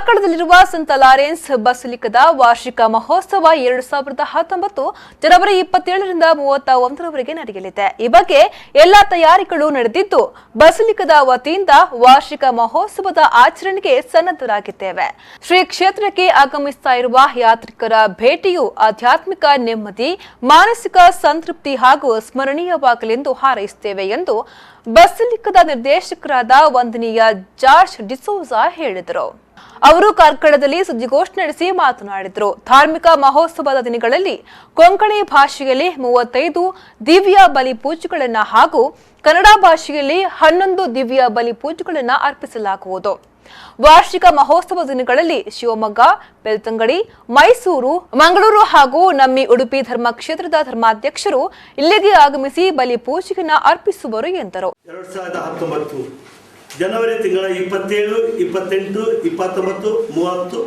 ಕಾರ್ಕಳದಲ್ಲಿರುವ ಸಂತ ಲಾರೆನ್ಸ್ ಬಸಲಿಕದ ವಾರ್ಷಿಕ ಮಹೋತ್ಸವ 2019 ಜನವರಿ 27ರಿಂದ 31ರವರೆಗೆ ನಡೆಯಲಿದೆ. ಈ ಬಗ್ಗೆ ಎಲ್ಲಾ ತಯಾರಿಗಳು ನಡೆದಿದ್ದು, ಬಸಲಿಕದ ವತಿಯಿಂದ ವಾರ್ಷಿಕ ಮಹೋತ್ಸವದ ಆಚರಣೆಗೆ ಸನ್ನದ್ಧರಾಗಿದ್ದೇವೆ. ಶ್ರೀ ಕ್ಷೇತ್ರಕ್ಕೆ ಆಗಮಿಸ್ತಾ ಇರುವ ಯಾತ್ರಿಕರ ಭೇಟಿಯು ಆಧ್ಯಾತ್ಮಿಕ ನೆಮ್ಮದಿ, ಮಾನಸಿಕ ಸಂತೃಪ್ತಿ ಹಾಗೂ ಸ್ಮರಣೀಯವಾಗಲೆಂದು ಹಾರೈಸುತ್ತೇವೆ ಎಂದು ಬಸಲಿಕದ ನಿರ್ದೇಶಕರಾದ ವಂದನೀಯ ಜ.27ರ ಹೇಳಿದರು. ಅವರು ಕಾರ್ಕಳದಲ್ಲಿ ಸುದ್ದಿಗೋಷ್ಠಿ ನಡೆಸಿ ಮಾತನಾಡಿದರು. ಧಾರ್ಮಿಕ ಮಹೋತ್ಸವದ ದಿನಗಳಲ್ಲಿ ಕೊಂಕಣಿ ಭಾಷೆಯಲ್ಲಿ 35 ದಿವ್ಯ ಬಲಿ ಪೂಜೆಗಳನ್ನು ಹಾಗೂ ಕನ್ನಡ ಭಾಷೆಯಲ್ಲಿ 11 ದಿವ್ಯ ಬಲಿ ಪೂಜೆಗಳನ್ನು ಅರ್ಪಿಸಲಾಗುವುದು. ವಾರ್ಷಿಕ ಮಹೋತ್ಸವ ದಿನಗಳಲ್ಲಿ ಶಿವಮೊಗ್ಗ, ಬೆಳ್ತಂಗಡಿ, ಮೈಸೂರು, ಮಂಗಳೂರು ಹಾಗೂ ನಮ್ಮಿ ಉಡುಪಿ ಧರ್ಮ ಕ್ಷೇತ್ರದ ಧರ್ಮಾಧ್ಯಕ್ಷರು ಇಲ್ಲಿಗೆ ಆಗಮಿಸಿ ಬಲಿ ಪೂಜೆಯನ್ನು ಅರ್ಪಿಸುವರು ಎಂದರು. 2019 ಜನವರಿ ತಿಂಗಳ 27, 28, 29, 30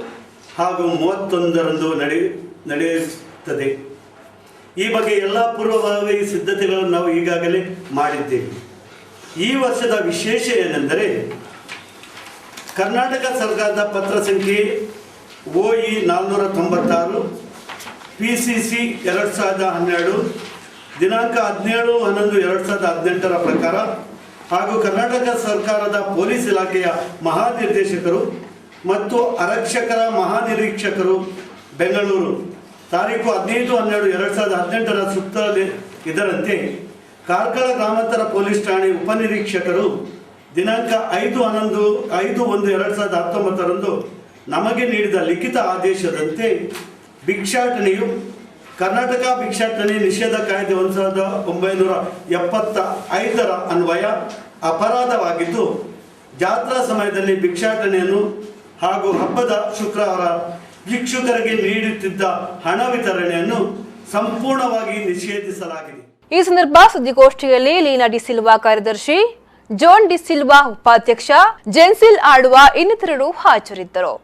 ಹಾಗೂ 31ರಂದು ನಡೆಯುತ್ತದೆ. ಈ ಬಗ್ಗೆ ಎಲ್ಲ ಪೂರ್ವಭಾವಿ ಸಿದ್ಧತೆಗಳನ್ನು ನಾವು ಈಗಾಗಲೇ ಮಾಡಿದ್ದೇವೆ. ಈ ವರ್ಷದ ವಿಶೇಷ ಏನೆಂದರೆ, ಕರ್ನಾಟಕ ಸರ್ಕಾರದ ಪತ್ರ ಸಂಖ್ಯೆ OE 496 PCC 2012 ದಿನಾಂಕ 17/11/2018 ಪ್ರಕಾರ ಹಾಗೂ ಕರ್ನಾಟಕ ಸರ್ಕಾರದ ಪೊಲೀಸ್ ಇಲಾಖೆಯ ಮಹಾನಿರ್ದೇಶಕರು ಮತ್ತು ಆರಕ್ಷಕರ ಮಹಾನಿರೀಕ್ಷಕರು ಬೆಂಗಳೂರು ತಾರೀಕು 15/12/2018 ಸುತ್ತಲೇ ಇದರಂತೆ ಕಾರ್ಕಳ ಗ್ರಾಮಾಂತರ ಪೊಲೀಸ್ ಠಾಣೆ ಉಪನಿರೀಕ್ಷಕರು ದಿನಾಂಕ 5/1/2019 ನಮಗೆ ನೀಡಿದ ಲಿಖಿತ ಆದೇಶದಂತೆ ಭಿಕ್ಷಾಟನೆಯು ಕರ್ನಾಟಕ ಭಿಕ್ಷಾಟನೆ ನಿಷೇಧ ಕಾಯ್ದೆ 1975ರ ಅನ್ವಯ ಅಪರಾಧವಾಗಿದ್ದು, ಜಾತ್ರಾ ಸಮಯದಲ್ಲಿ ಭಿಕ್ಷಾಟನೆಯನ್ನು ಹಾಗೂ ಹಬ್ಬದ ಶುಕ್ರವಾರ ಭಿಕ್ಷುಕರಿಗೆ ನೀಡುತ್ತಿದ್ದ ಹಣ ವಿತರಣೆಯನ್ನು ಸಂಪೂರ್ಣವಾಗಿ ನಿಷೇಧಿಸಲಾಗಿದೆ. ಈ ಸಂದರ್ಭ ಸುದ್ದಿಗೋಷ್ಠಿಯಲ್ಲಿ ಲೀನಾ ಡಿ ಸಿಲ್ವಾ ಕಾರ್ಯದರ್ಶಿ, ಜೋನ್ ಡಿ ಸಿಲ್ವಾ ಉಪಾಧ್ಯಕ್ಷ, ಜೆನ್ಸಿಲ್ ಆಡುವ ಇನ್ನಿತರರು ಹಾಜರಿದ್ದರು.